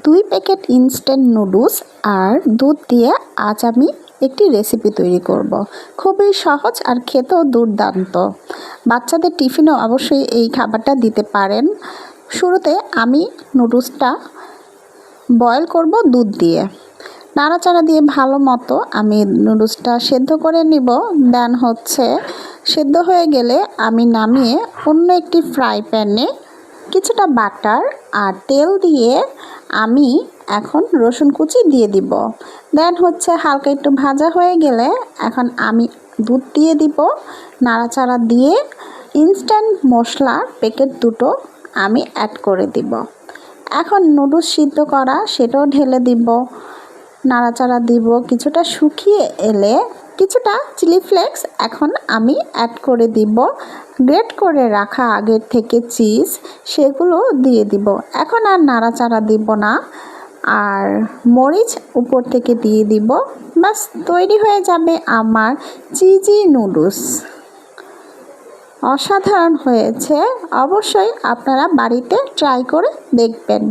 2 packet instant noodles আর দুধ দিয়ে আজ আমি একটি রেসিপি তৈরি করব। খুবই সহজ আর খেতেও দুর্দান্ত। বাচ্চাদের টিফিনেও অবশ্যই এই খাবারটা দিতে পারেন। শুরুতে আমি নুডলসটা বয়েল করব দুধ দিয়ে। নাড়াচাড়া দিয়ে ভালো মতো আমি নুডলসটা সেদ্ধ করে নিব। দেন সেদ্ধ হয়ে গেলে আমি নামিয়ে অন্য একটি ফ্রাই প্যানে কিছুটা বাটার আর তেল দিয়ে আমি এখন রসুন কুচি দিয়ে দিব। দেন হালকা একটু ভাজা হয়ে গেলে এখন আমি দুধ দিয়ে দিব। নাড়াচাড়া দিয়ে ইনস্ট্যান্ট মশলার প্যাকেট দুটো আমি অ্যাড করে দিব। এখন নুডলস সিদ্ধ করা সেটাও ঢেলে দিব, নাড়াচাড়া দিব। কিছুটা শুকিয়ে এলে কিছুটা চিলি ফ্লেক্স এখন আমি অ্যাড করে দিব। গ্রেট করে রাখা আগের থেকে চিজ সেগুলো দিয়ে দিব। এখন আর নাড়াচাড়া দিব না, আর মরিচ উপর থেকে দিয়ে দিব। বাস তৈরি হয়ে যাবে আমার চিজি নুডলস। অসাধারণ হয়েছে, অবশ্যই আপনারা বাড়িতে ট্রাই করে দেখবেন।